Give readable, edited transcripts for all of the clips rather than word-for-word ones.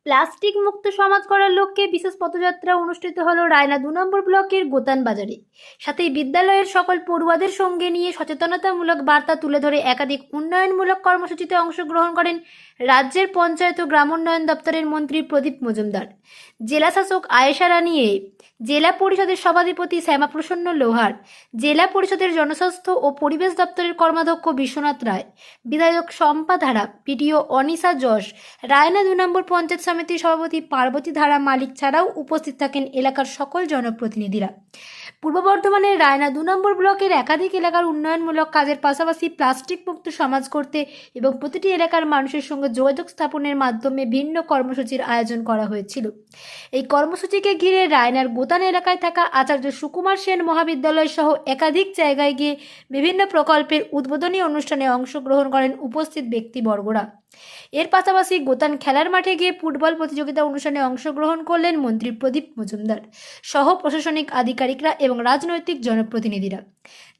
Plastic মুক্ত সমাজ করার লক্ষ্যে বিশেষ পদযাত্রা অনুষ্ঠিত হলো রায়না ২ নম্বর ব্লকের গোতান বাজারে। সাথেই বিদ্যালয়ের সকল পড়ুয়াদের সঙ্গে নিয়ে সচেতনতামূলক বার্তা তুলে ধরে একাধিক উন্নয়নমূলক কর্মসূচিতে অংশগ্রহণ করেন রাজ্যের পঞ্চায়েত ও গ্রামোন্নয়ন দপ্তরের মন্ত্রী প্রদীপ মজুমদার, জেলা শাসক আয়েশা রানী এ, জেলা পরিষদের সভাধিপতি শ্যামাপ্রসন্ন লোহার, জেলা পরিষদের জনস্বাস্থ্য ও পরিবেশ দপ্তরের কর্মাধ্যক্ষ বিশ্বনাথ রায়, বিধায়ক শম্পা ধারা, পিডিও অনিশা যশ, রায়না ২ নম্বর পঞ্চায়েত সমিতির সভাপতি পার্বতী ধারা মালিক ছাড়াও উপস্থিত থাকেন এলাকার সকল জনপ্রতিনিধিরা। পূর্ব বর্ধমানের রায়না ২ নম্বর ব্লকের একাধিক এলাকার উন্নয়নমূলক কাজের পাশাপাশি প্লাস্টিক মুক্ত সমাজ করতে এবং প্রতিটি এলাকার মানুষের সঙ্গে যোগাযোগ স্থাপনের মাধ্যমে ভিন্ন কর্মসূচির আয়োজন করা হয়েছিল। এই কর্মসূচিকে ঘিরে রায়নার গোতান এলাকায় থাকা আচার্য সুকুমার সেন মহাবিদ্যালয় সহ একাধিক জায়গায় গিয়ে বিভিন্ন প্রকল্পের উদ্বোধনী অনুষ্ঠানে অংশগ্রহণ করেন উপস্থিত ব্যক্তিবর্গরা। এর পাশাপাশি গোতান খেলার মাঠে গিয়ে ফুটবল প্রতিযোগিতা অনুষ্ঠানে অংশগ্রহণ করলেন মন্ত্রী প্রদীপ মজুমদার সহ প্রশাসনিক আধিকারিকরা এবং রাজনৈতিক জনপ্রতিনিধিরা।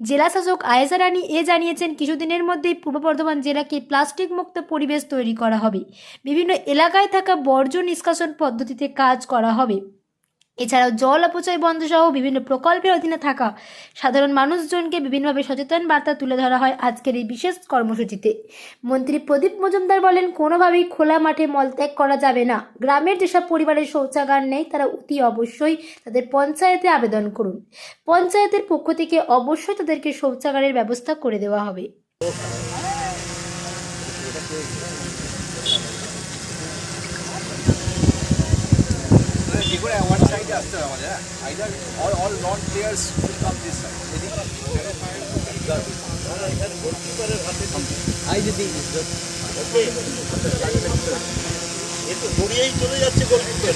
জেলা শাসক আয়েশা রানী এ জানিয়েছেন, কিছুদিনের মধ্যেই পূর্ব বর্ধমান জেলাকে প্লাস্টিক মুক্ত পরিবেশ তৈরি করা হবে। বিভিন্ন এলাকায় থাকা বর্জ্য নিষ্কাশন পদ্ধতিতে কাজ করা হবে। এছাড়াও জল অপচয় বন্ধ সহ বিভিন্ন প্রকল্পের অধীনে থাকা সাধারণ মানুষজনকে বিভিন্নভাবে সচেতন বার্তা তুলে ধরা হয় আজকের এই বিশেষ কর্মসূচিতে। মন্ত্রী প্রদীপ মজুমদার বলেন, কোনোভাবেই খোলা মাঠে মলত্যাগ করা যাবে না। গ্রামের যেসব পরিবারের শৌচাগার নেই তারা অতি অবশ্যই তাদের পঞ্চায়েতে আবেদন করুন। পঞ্চায়েতের পক্ষ থেকে অবশ্যই তাদেরকে শৌচাগারের ব্যবস্থা করে দেওয়া হবে। one side after either all non-players should come this side. I did it. Okay. ये तो बढ़िया ही चले जाते गोलकीपर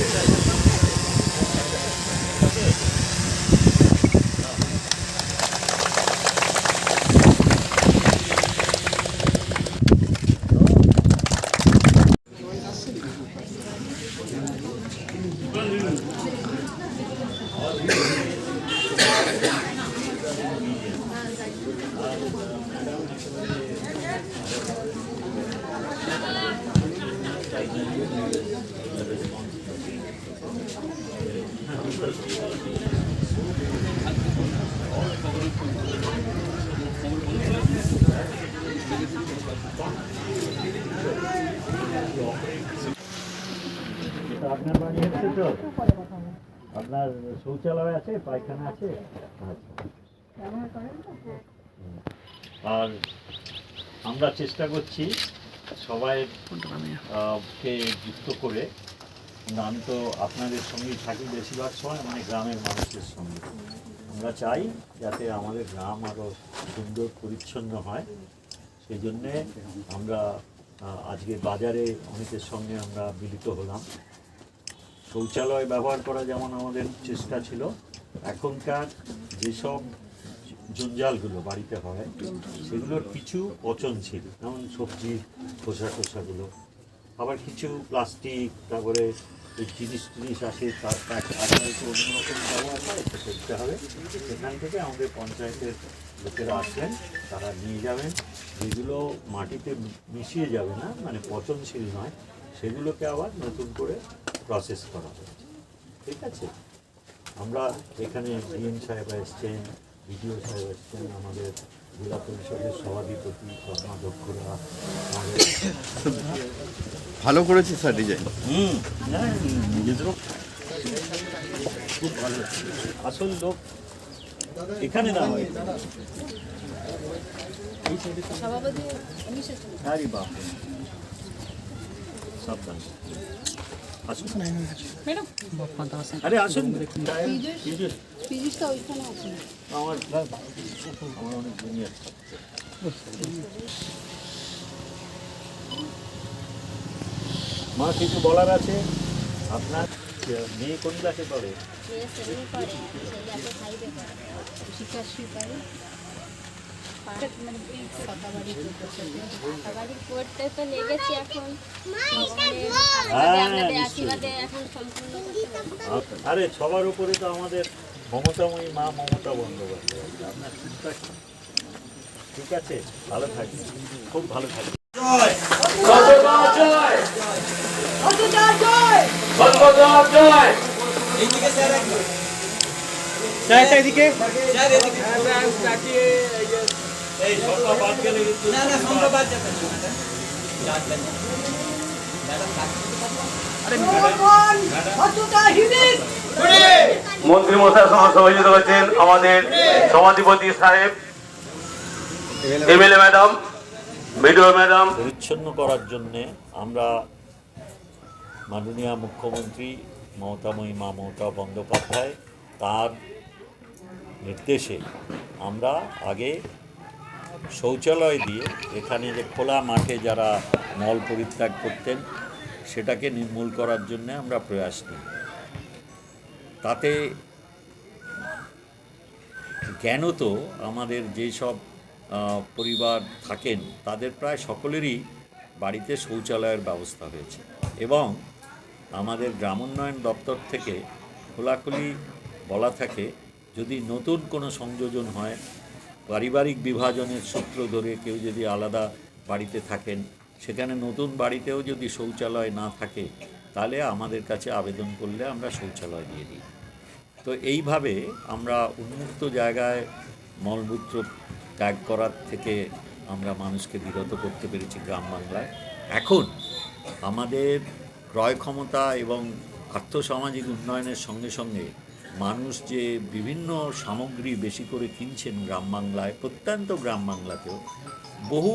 আপনার বাড়ি হচ্ছে তো আপনার শৌচালয় আছে, পায়খানা আছে, আর আমরা চেষ্টা করছি সবাই কে যুক্ত করে। আমি তো আপনাদের সঙ্গেই থাকি বেশিরভাগ সময়, মানে গ্রামের মানুষের সঙ্গে। আমরা চাই যাতে আমাদের গ্রাম আরও সুন্দর পরিচ্ছন্ন হয়। সেই জন্যে আমরা আজকে বাজারে অনেকের সঙ্গে আমরা মিলিত হলাম। শৌচালয় ব্যবহার করা যেমন আমাদের চেষ্টা ছিল, এখনকার যেসব জঞ্জালগুলো বাড়িতে হয় সেগুলোর কিছু পচনশীল, যেমন সবজির খোসাগুলো, আবার কিছু প্লাস্টিক, তারপরে জিনিস আসে তার অন্যরকম ব্যবহার হয়, এটা করতে হবে। সেখান থেকে আমাদের পঞ্চায়েতের লোকেরা আসবেন, তারা নিয়ে যাবেন। যেগুলো মাটিতে মিশিয়ে যাবে না, মানে পচনশীল নয়, সেগুলোকে আবার নতুন করে প্রসেস করা হচ্ছে। ঠিক আছে, আমরা এখানে ডিএম সাহেব এসছেন, বিডিও সাহেব এসছেন, আমাদের জেলা পরিষদের সভাধিপতি, কর্মাধ্যক্ষরা ভালো করেছে স্যার ডিজাইন। নিজেদেরও খুব ভালো। আসল লোক এখানে না হয়। আরে বাপ, সাবধান। আরে আসুন, আমার অনেক জুনিয়র। মা কিছু বলার আছে আপনার? মেয়ে কোন ক্লাসে পড়ে? আরে সবার উপরে তো আমাদের মমতাময়ী মা মমতা বন্দ্যোপাধ্যায়। আপনার চিন্তা ঠিক আছে, ভালো থাকি, খুব ভালো থাকি। মন্ত্রী মশাইয়ের সঙ্গে সহযোগিতা করছেন আমাদের সভাধিপতি সাহেব, এমএলএ ম্যাডাম, বিডিও ম্যাডাম। পরিচ্ছন্ন করার জন্যে আমরা মাননীয় মুখ্যমন্ত্রী মমতা বন্দ্যোপাধ্যায় তার নির্দেশে আমরা আগে শৌচালয় দিয়ে এখানে যে খোলা মাঠে যারা মল পরিত্যাগ করতেন সেটাকে নির্মূল করার জন্য আমরা প্রয়াস নিই। তাতে জ্ঞানত আমাদের যেসব পরিবার থাকেন তাদের প্রায় সকলেরই বাড়িতে শৌচালয়ের ব্যবস্থা হয়েছে এবং আমাদের গ্রামোন্নয়ন দপ্তর থেকে খোলাখুলি বলা থাকে যদি নতুন কোনো সংযোজন হয়, পারিবারিক বিভাজনের সূত্র ধরে কেউ যদি আলাদা বাড়িতে থাকেন, সেখানে নতুন বাড়িতেও যদি শৌচালয় না থাকে তাহলে আমাদের কাছে আবেদন করলে আমরা শৌচালয় দিয়ে দিই। তো এইভাবে আমরা উন্মুক্ত জায়গায় মলমূত্র ত্যাগ করার থেকে আমরা মানুষকে বিরত করতে পেরেছি গ্রাম বাংলায়। এখন আমাদের ক্রয় ক্ষমতা এবং আর্থসামাজিক উন্নয়নের সঙ্গে সঙ্গে মানুষ যে বিভিন্ন সামগ্রী বেশি করে কিনছেন গ্রাম বাংলায়, প্রত্যন্ত গ্রাম বাংলাতেও বহু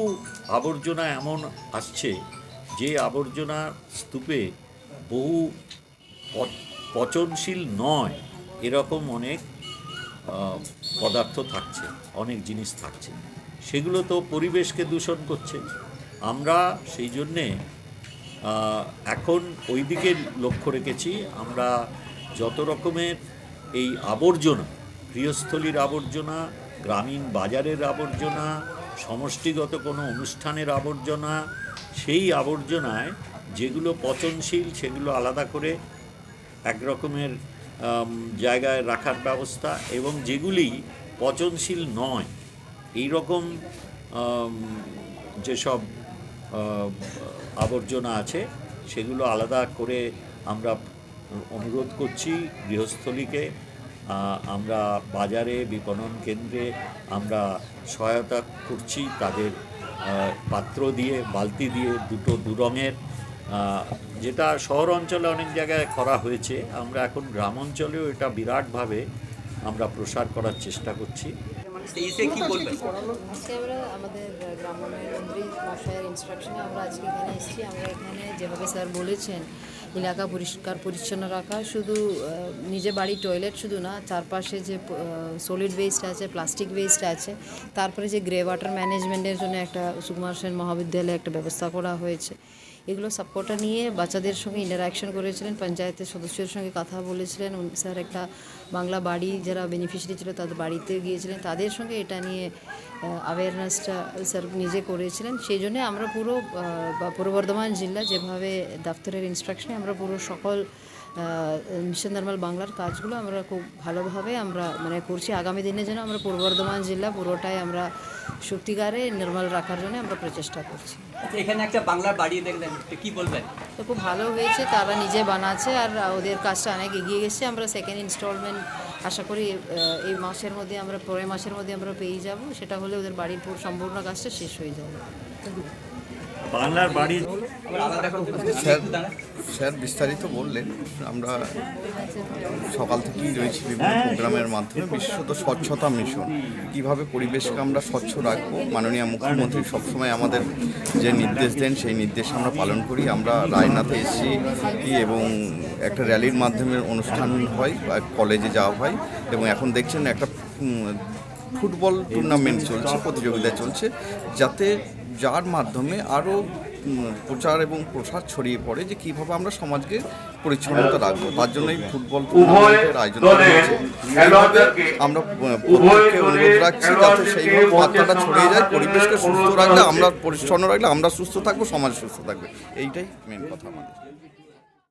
আবর্জনা এমন আসছে যে আবর্জনা স্তূপে বহু পচনশীল নয় এরকম অনেক পদার্থ থাকছে, অনেক জিনিস থাকছে, সেগুলো তো পরিবেশকে দূষণ করছে। আমরা সেই জন্যে এখন ওই দিকে লক্ষ্য রেখেছি। আমরা যত রকমের এই আবর্জনা, গৃহস্থলীর আবর্জনা, গ্রামীণ বাজারের আবর্জনা, সমষ্টিগত কোনো অনুষ্ঠানের আবর্জনা, সেই আবর্জনায় যেগুলো পচনশীল সেগুলো আলাদা করে এক রকমের জায়গায় রাখার ব্যবস্থা এবং যেগুলি পচনশীল নয় এই রকম যেসব আবর্জনা আছে সেগুলো আলাদা করে আমরা অনুরোধ করছি গৃহস্থলীকে। আমরা বাজারে, বিপণন কেন্দ্রে আমরা সহায়তা করছি তাদের পাত্র দিয়ে, বালতি দিয়ে, দু রঙের, যেটা শহর অঞ্চলে অনেক জায়গায় করা হয়েছে। আমরা এখন গ্রাম অঞ্চলেও এটা বিরাটভাবে আমরা প্রসার করার চেষ্টা করছি। আজকে আমরা আমাদের গ্রামোন্নয়ন মন্ত্রী মশাইয়ের ইনস্ট্রাকশনে আমরা আজকে এখানে এসেছি। আমরা এখানে যেভাবে স্যার বলেছেন এলাকা পরিষ্কার পরিচ্ছন্ন রাখা, শুধু নিজে বাড়ি টয়লেট শুধু না, চারপাশে যে সলিড ওয়েস্ট আছে, প্লাস্টিক ওয়েস্ট আছে, তারপরে যে গ্রে ওয়াটার ম্যানেজমেন্টের জন্য একটা সুকুমার সেন মহাবিদ্যালয়ে একটা ব্যবস্থা করা হয়েছে। এগুলো সবকটা নিয়ে বাচ্চাদের সঙ্গে ইন্টারাকশন করেছিলেন, পঞ্চায়েতের সদস্যের সঙ্গে কথা বলেছিলেন স্যার। একটা বাংলা বাড়ি যারা বেনিফিশিয়ারি ছিল তাদের বাড়িতে গিয়েছিলেন, তাদের সঙ্গে এটা নিয়ে অ্যাওয়ারনেসটা স্যার নিজে করেছিলেন। সেই জন্যে আমরা পুরো পূর্ব বর্ধমান জেলা যেভাবে দপ্তরের ইনস্ট্রাকশনে আমরা পুরো সকল মিশন নর্মাল বাংলার কাজগুলো আমরা খুব ভালোভাবে আমরা করছি। আগামী দিনে যেন আমরা পূর্ব বর্ধমান জেলা পুরোটাই আমরা সত্যিকারে নির্মল রাখার জন্য আমরা প্রচেষ্টা করছি। এখানে একটা বাংলার বাড়ি দেখলেন, কি বলবেন? তো খুব ভালো হয়েছে, তারা নিজে বানাচ্ছে আর ওদের কাজটা অনেক এগিয়ে গেছে। আমরা সেকেন্ড ইনস্টলমেন্ট আশা করি এই মাসের মধ্যে, আমরা পরের মাসের মধ্যে আমরা পেয়ে যাব। সেটা হলে ওদের বাড়ির সম্পূর্ণ কাজটা শেষ হয়ে যাবে। বাংলার বাড়ি স্যার বিস্তারিত বললেন। আমরা সকাল থেকেই রয়েছি বিভিন্ন প্রোগ্রামের মাধ্যমে, বিশেষত স্বচ্ছতা মিশন, কীভাবে পরিবেশকে আমরা স্বচ্ছ রাখবো। মাননীয় মুখ্যমন্ত্রী সবসময় আমাদের যে নির্দেশ দেন সেই নির্দেশ আমরা পালন করি। আমরা রায়নাতে এসেছি এবং একটা র্যালির মাধ্যমে অনুষ্ঠান হয়, কলেজে যাওয়া হয় এবং এখন দেখছেন একটা ফুটবল টুর্নামেন্ট চলছে, প্রতিযোগিতা চলছে, যার মাধ্যমে আরও প্রচার এবং প্রসার ছড়িয়ে পড়ে যে কীভাবে আমরা সমাজকে পরিচ্ছন্নতা রাখবো। তার জন্যই ফুটবল টুর্নামেন্টের আয়োজন করা হয়েছে। আমরা প্রত্যেককে অনুরোধ রাখছি যাতে সেইভাবে বার্তাটা ছড়িয়ে যায়। পরিবেশকে সুস্থ রাখলে, আমরা পরিচ্ছন্ন রাখলে আমরা সুস্থ থাকবো, সমাজ সুস্থ থাকবে। এইটাই মেন কথা আমাদের।